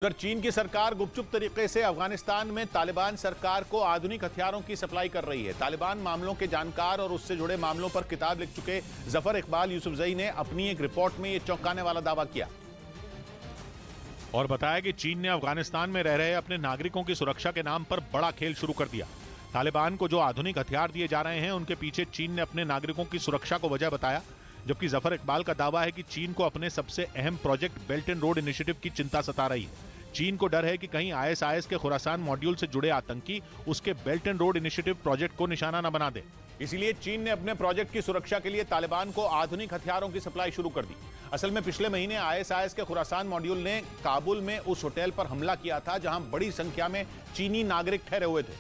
उधर चीन की सरकार गुपचुप तरीके से अफगानिस्तान में तालिबान सरकार को आधुनिक हथियारों की सप्लाई कर रही है। तालिबान मामलों के जानकार और उससे जुड़े मामलों पर किताब लिख चुके जफर इकबाल यूसुफजई ने अपनी एक रिपोर्ट में यह चौंकाने वाला दावा किया और बताया कि चीन ने अफगानिस्तान में रह रहे अपने नागरिकों की सुरक्षा के नाम पर बड़ा खेल शुरू कर दिया। तालिबान को जो आधुनिक हथियार दिए जा रहे हैं उनके पीछे चीन ने अपने नागरिकों की सुरक्षा को वजह बताया, जबकि जफर इकबाल का दावा है कि चीन को अपने सबसे अहम project belt and road initiative की चिंता सता रही है। चीन को डर है कि कहीं आईएसआईएस के खुरासान मॉड्यूल से जुड़े आतंकी उसके belt and road initiative project को निशाना न बना दे। इसीलिए चीन ने अपने प्रोजेक्ट की सुरक्षा के लिए तालिबान को आधुनिक हथियारों की सप्लाई शुरू कर दी। असल में पिछले महीने आईएसआईएस के खुरासान मॉड्यूल ने काबुल में उस होटल पर हमला किया था जहां बड़ी संख्या में चीनी नागरिक ठहरे हुए थे।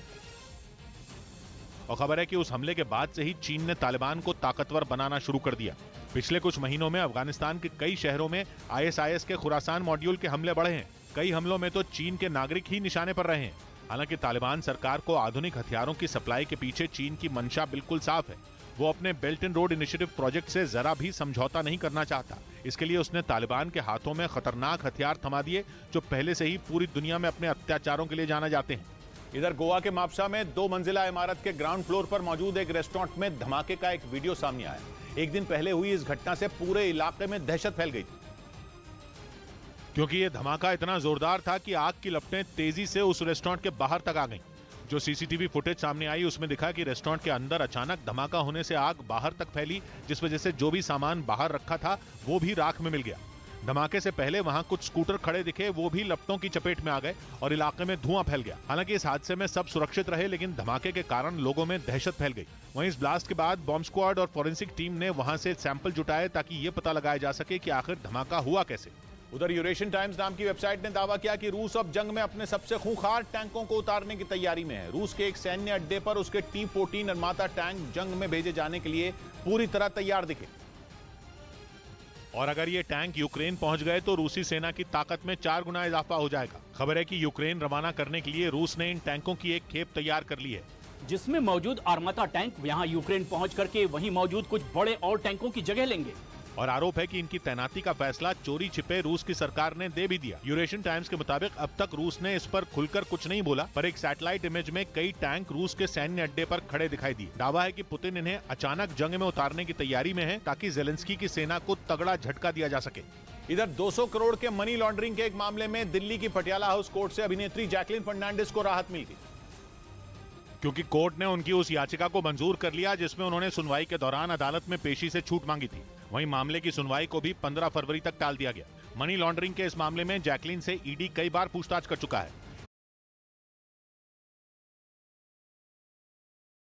और खबर है कि उस हमले के बाद से ही चीन ने तालिबान को ताकतवर बनाना शुरू कर दिया। पिछले कुछ महीनों में अफगानिस्तान के कई शहरों में आईएसआईएस के खुरासान मॉड्यूल के हमले बढ़े हैं। कई हमलों में तो चीन के नागरिक ही निशाने पर रहे हैं। हालांकि तालिबान सरकार को आधुनिक हथियारों की सप्लाई के पीछे चीन की मंशा बिल्कुल साफ है। वो अपने belt and road initiative project से जरा भी समझौता नहीं करना चाहता। इसके लिए उसने तालिबान के हाथों में खतरनाक हथियार थमा दिए जो पहले से ही पूरी दुनिया में अपने अत्याचारों के लिए जाने जाते हैं। इधर गोवा के मापसा में 2 मंजिला इमारत के ग्राउंड फ्लोर पर मौजूद एक रेस्टोरेंट में धमाके का एक वीडियो सामने आया। एक दिन पहले हुई इस घटना से पूरे इलाके में दहशत फैल गई थी, क्योंकि यह धमाका इतना जोरदार था कि आग की लपटें तेजी से उस रेस्टोरेंट के बाहर तक आ गईं। जो सीसीटीवी फुटेज सामने आई उसमें दिखा कि रेस्टोरेंट के अंदर अचानक धमाका होने से आग बाहर तक फैली, जिस वजह से जो भी सामान बाहर रखा था वो भी राख में मिल गया। धमाके से पहले वहां कुछ स्कूटर खड़े दिखे, वो भी लपटों की चपेट में आ गए और इलाके में धुआं फैल गया। हालांकि इस हादसे में सब सुरक्षित रहे, लेकिन धमाके के कारण लोगों में दहशत फैल गई। वहीं इस ब्लास्ट के बाद बॉम्ब स्क्वाड और फॉरेंसिक टीम ने वहां से सैंपल जुटाए ताकि ये पता लगाया जा सके कि आखिर धमाका हुआ कैसे। उधर यूरेशियन टाइम्स नाम की वेबसाइट ने दावा किया कि रूस अब जंग में अपने सबसे खूंखार टैंकों को उतारने की तैयारी में है। रूस के एक सैन्य अड्डे पर उसके T-14 निर्माता टैंक जंग में भेजे जाने के लिए पूरी तरह तैयार दिखे। और अगर ये टैंक यूक्रेन पहुंच गए तो रूसी सेना की ताकत में 4 गुना इजाफा हो जाएगा। खबर है कि यूक्रेन रवाना करने के लिए रूस ने इन टैंकों की एक खेप तैयार कर ली है, जिसमें मौजूद आर्माता टैंक यहां यूक्रेन पहुंच करके वहीं मौजूद कुछ बड़े और टैंकों की जगह लेंगे। और आरोप है कि इनकी तैनाती का फैसला चोरी छिपे रूस की सरकार ने दे भी दिया। यूरेशियन टाइम्स के मुताबिक अब तक रूस ने इस पर खुलकर कुछ नहीं बोला, पर एक सैटेलाइट इमेज में कई टैंक रूस के सैन्य अड्डे पर खड़े दिखाई दिए। दावा है कि पुतिन इन्हें अचानक जंग में उतारने की तैयारी में है ताकि जेलेंस्की की सेना को तगड़ा झटका दिया जा सके। इधर 200 करोड़ के मनी लॉन्ड्रिंग के एक मामले में दिल्ली की पटियाला हाउस कोर्ट से अभिनेत्री जैकलीन फर्नांडिस को राहत मिल गई, क्योंकि कोर्ट ने उनकी उस याचिका को मंजूर कर लिया जिसमें उन्होंने सुनवाई के दौरान अदालत में पेशी से छूट मांगी थी। वहीं मामले की सुनवाई को भी 15 फरवरी तक टाल दिया गया। मनी लॉन्ड्रिंग के इस मामले में जैकलीन से ईडी कई बार पूछताछ कर चुका है।